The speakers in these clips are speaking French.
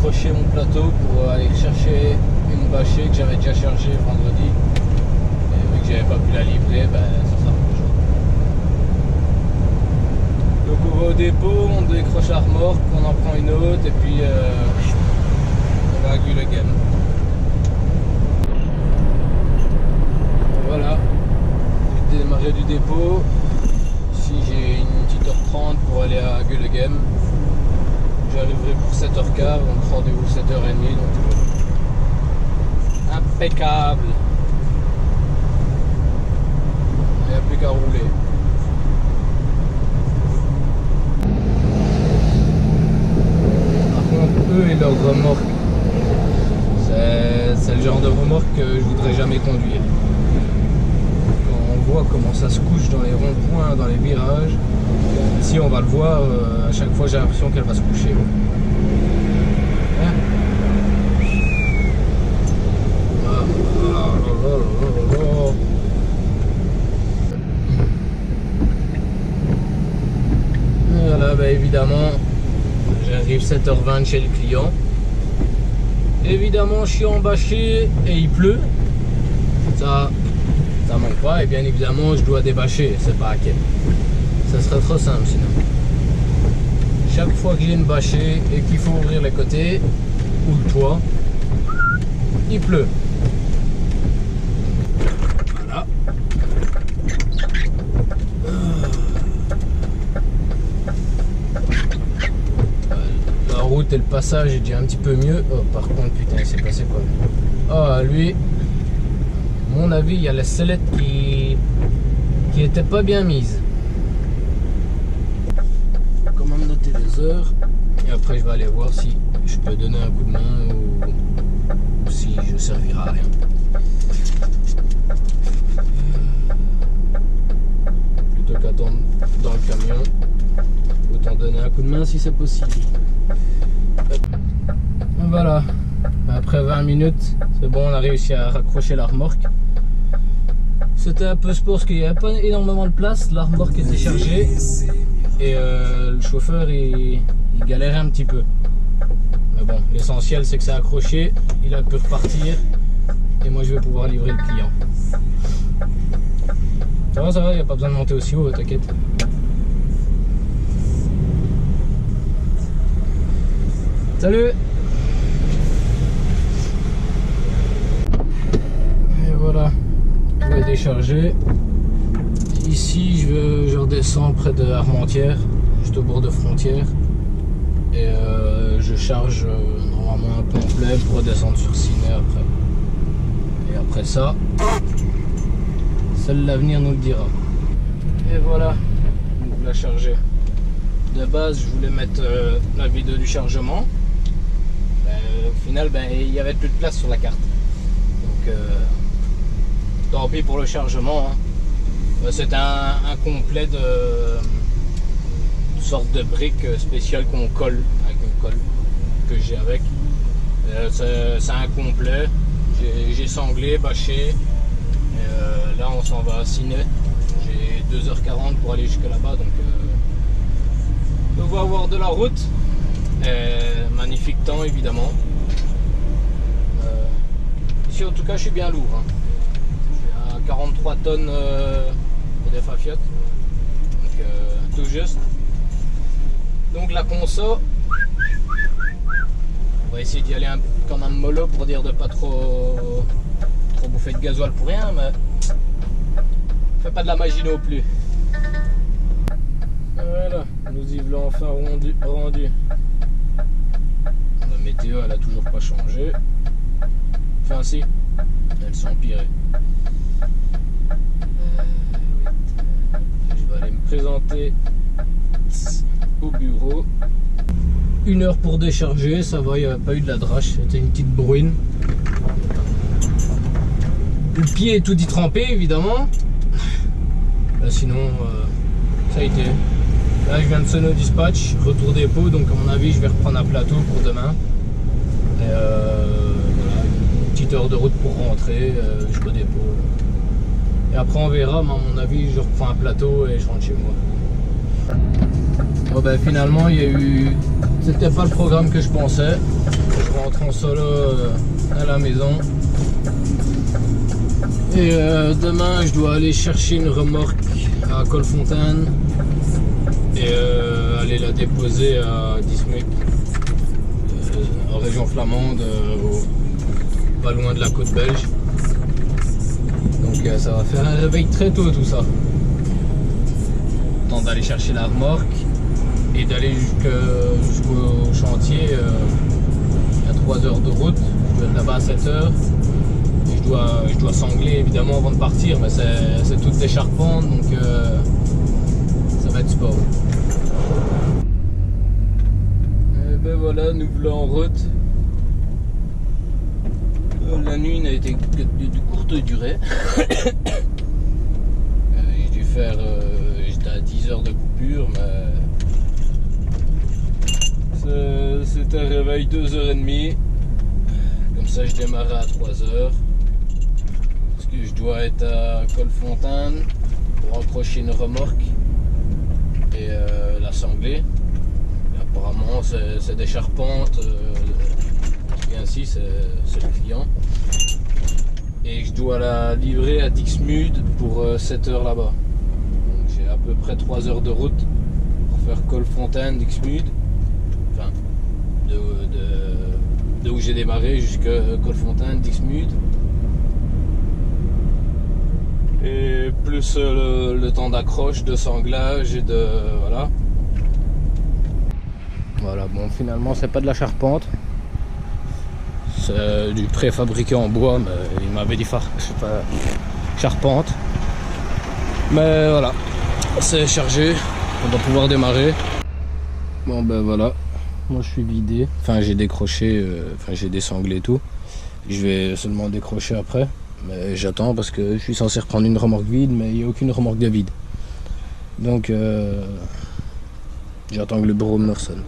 raccrocher mon plateau pour aller chercher une bâchée que j'avais déjà chargée vendredi. Et vu que j'avais pas pu la livrer, ben, ça sera pour aujourd'hui. Donc on va au dépôt, on décroche la remorque, on en prend une autre et puis on va à Gullegem. Voilà, j'ai démarré du dépôt. Ici j'ai une petite heure 30 pour aller à Gullegem. J'arriverai pour 7h15, donc rendez-vous 7h30, donc impeccable. Il n'y a plus qu'à rouler. Par contre, eux et leurs remorques, c'est le genre de remorque que je voudrais jamais conduire. Quand on voit comment ça se couche dans les ronds-points, dans les virages, ici on va le voir, à chaque fois j'ai l'impression qu'elle va se coucher. Hein? Voilà, bah évidemment, j'arrive 7h20 chez le client. Évidemment, je suis en bâcher et il pleut. Ça manque pas. Et bien évidemment, je dois débâcher. C'est pas à quel. Ça serait trop simple sinon. Chaque fois que j'ai une bâchée et qu'il faut ouvrir les côtés ou le toit, il pleut. Voilà. La route et le passage est déjà un petit peu mieux. Oh, par contre, putain, il s'est passé quoi? Oh, lui, à mon avis, il y a la sellette qui était pas bien mise. Quand même noter les heures. Et après, je vais aller voir si je peux donner un coup de main ou si je servirai à rien. Plutôt qu'attendre dans le camion, autant donner un coup de main si c'est possible. Voilà, après 20 minutes, c'est bon, on a réussi à raccrocher la remorque. C'était un peu sport parce qu'il n'y avait pas énormément de place, la remorque était chargée et le chauffeur il galérait un petit peu. Mais bon, l'essentiel c'est que c'est accroché, il a pu repartir et moi je vais pouvoir livrer le client. Ça va, il n'y a pas besoin de monter aussi haut, t'inquiète. Salut! Et voilà, tout est déchargé. Ici, je redescends près de Armentières, juste au bord de Frontières. Et je charge normalement un complet pour redescendre sur Ciney après. Et après ça, seul l'avenir nous le dira. Et voilà, on l'a chargé. De base, je voulais mettre la vidéo du chargement. Au final, il n'y avait plus de place sur la carte. Donc, tant pis pour le chargement. Hein. C'est un complet de sorte de brique spéciale qu'on colle avec une colle que j'ai avec. C'est un complet. J'ai sanglé, bâché. Et, là, on s'en va à Ciney. J'ai 2h40 pour aller jusque là-bas. Donc, on va avoir de la route. Magnifique temps évidemment. Ici en tout cas je suis bien lourd. Hein. Je suis à 43 tonnes de Fafiot. Donc tout juste. Donc la conso. On va essayer d'y aller quand même mollo pour dire de pas trop bouffer de gasoil pour rien, mais fait pas de la magie non plus. Voilà, nous y voilà enfin rendu. La météo elle a toujours pas changé. Enfin si, elle s'est empirée. Je vais aller me présenter au bureau. 1 heure pour décharger, ça va, il n'y avait pas eu de la drache, c'était une petite bruine. Le pied est tout dit trempé évidemment. Là, sinon, ça a été. Là, je viens de sonner au dispatch, retour dépôt, donc à mon avis, je vais reprendre un plateau pour demain. Et voilà, une petite heure de route pour rentrer jusqu'au dépôt. Et après, on verra, mais à mon avis, je reprends un plateau et je rentre chez moi. Bon ben finalement il y a eu, c'était pas le programme que je pensais. Je rentre en solo à la maison. Et demain je dois aller chercher une remorque à Colfontaine et aller la déposer à Dismuc en région flamande, pas loin de la côte belge. Donc ça va faire un réveil très tôt tout ça. Temps d'aller chercher la remorque et d'aller jusqu'au chantier. Il y a 3 heures de route, je dois être là-bas à 7 heures. Et je dois sangler évidemment avant de partir, mais c'est toutes des charpentes, donc ça va être sport. Et ben voilà, nous voilà en route. La nuit n'a été que de courte durée. J'ai dû faire, j'étais à 10 heures de coupure, mais c'était un réveil 2h30. Comme ça je démarrais à 3h. Parce que je dois être à Colfontaine pour accrocher une remorque et la sangler. Et apparemment c'est des charpentes. Et ainsi c'est le client. Et je dois la livrer à Dixmude pour 7 heures là-bas. Donc j'ai à peu près 3 heures de route pour faire Colfontaine, Dixmude. Enfin, de où j'ai démarré jusqu'à Colfontaine, Dixmude. Et plus le temps d'accroche, de sanglage et de... voilà. Voilà, bon finalement c'est pas de la charpente. C'est du préfabriqué en bois, mais il m'avait dit charpente. Mais voilà, c'est chargé, on doit pouvoir démarrer. Bon ben voilà, moi je suis vidé, enfin j'ai décroché, enfin j'ai désanglé et tout. Je vais seulement décrocher après, mais j'attends parce que je suis censé reprendre une remorque vide, mais il n'y a aucune remorque de vide. Donc j'attends que le bureau me sonne.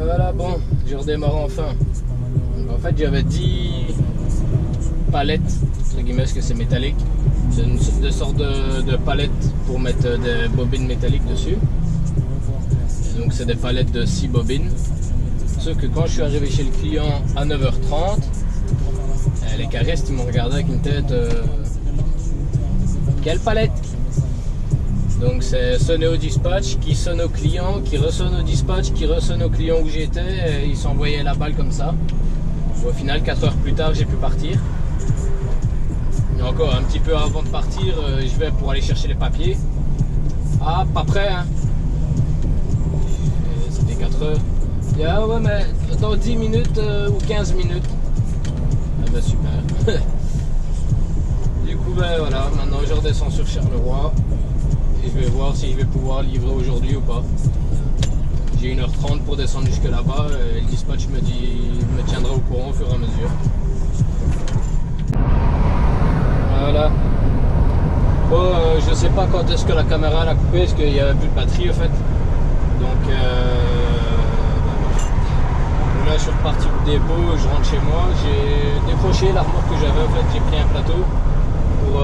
Voilà, bon, je redémarre enfin. En fait, j'avais 10 palettes, entre guillemets, parce que c'est métallique. C'est une sorte de palette pour mettre des bobines métalliques dessus. Et donc, c'est des palettes de 6 bobines. Sauf que quand je suis arrivé chez le client à 9h30, les caristes ils m'ont regardé avec une tête. Quelle palette? Donc c'est sonner au dispatch, qui sonne au client, qui ressonne au dispatch, qui ressonne au client où j'étais, ils s'envoyaient la balle comme ça. Au final, 4 heures plus tard, j'ai pu partir. Et encore un petit peu avant de partir, je vais pour aller chercher les papiers. Ah, pas prêt, hein. C'était 4 heures. Et ah ouais, mais dans 10 minutes ou 15 minutes. Ah bah super. Du coup, ben voilà, maintenant je redescends sur Charleroi. Et je vais voir si je vais pouvoir livrer aujourd'hui ou pas. J'ai 1h30 pour descendre jusque là-bas et le dispatch me tiendra au courant au fur et à mesure. Voilà. Bon, je sais pas quand est-ce que la caméra l'a coupé, parce qu'il n'y avait plus de batterie en fait. Donc là je suis reparti du dépôt, je rentre chez moi. J'ai décroché la remorque que j'avais en fait, j'ai pris un plateau. Pour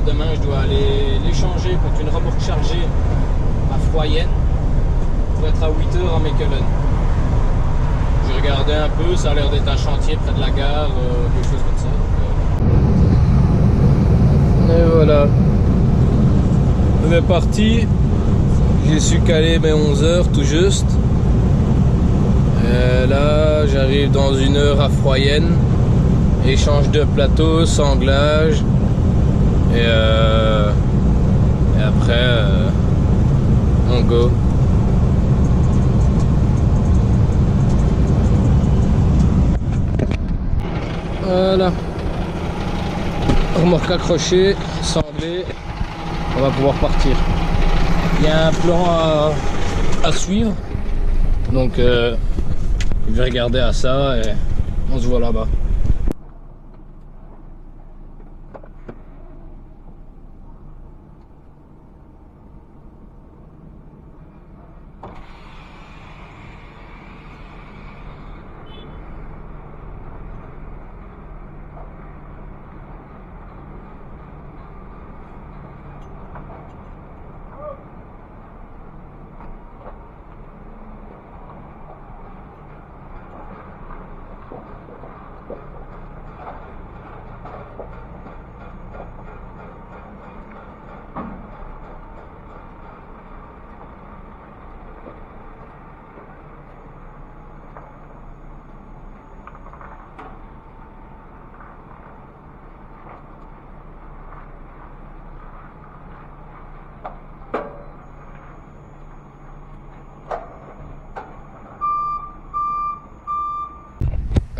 demain je dois aller l'échanger contre une remorque chargée à Froyenne pour être à 8h à Mechelen. J'ai regardé un peu, ça a l'air d'être un chantier près de la gare, quelque chose comme ça. Et voilà, on est parti. J'ai su caler mes 11h tout juste. Et là j'arrive dans 1 heure à Froyenne, échange de plateau, sanglage. Et après, on go. Voilà. Remorque accrochée, sanglée. On va pouvoir partir. Il y a un plan à suivre. Donc, je vais regarder à ça et on se voit là-bas.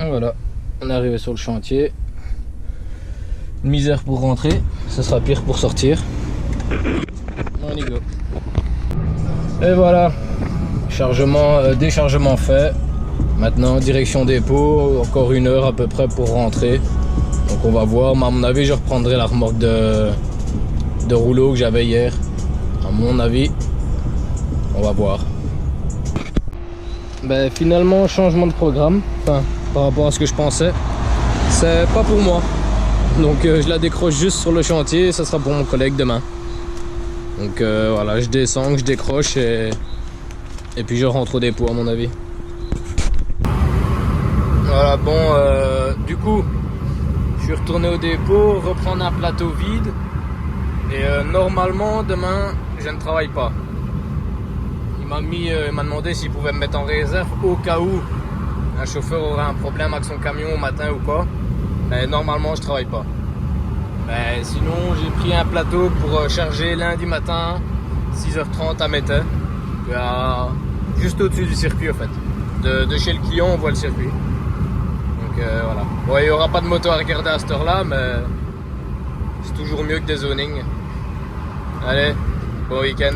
Voilà, on est arrivé sur le chantier. Une misère pour rentrer, ce sera pire pour sortir. On y go. Et voilà, chargement, déchargement fait. Maintenant direction dépôt, encore 1 heure à peu près pour rentrer. Donc on va voir, mais à mon avis je reprendrai la remorque de rouleau que j'avais hier. À mon avis, on va voir. Ben finalement changement de programme, enfin par rapport à ce que je pensais, c'est pas pour moi. Donc je la décroche juste sur le chantier, ça sera pour mon collègue demain. Donc voilà, je descends, je décroche et puis je rentre au dépôt à mon avis. Voilà, bon, du coup, je suis retourné au dépôt, reprendre un plateau vide. Et normalement, demain, je ne travaille pas. Il m'a demandé s'il pouvait me mettre en réserve au cas où un chauffeur aurait un problème avec son camion au matin ou quoi. Mais normalement, je travaille pas. Mais sinon, j'ai pris un plateau pour charger lundi matin, 6h30 à Mettey. Juste au-dessus du circuit, en fait. De chez le client, on voit le circuit. Donc voilà. Bon, il n'y aura pas de moto à regarder à cette heure-là, mais c'est toujours mieux que des zonings. Allez, bon week-end.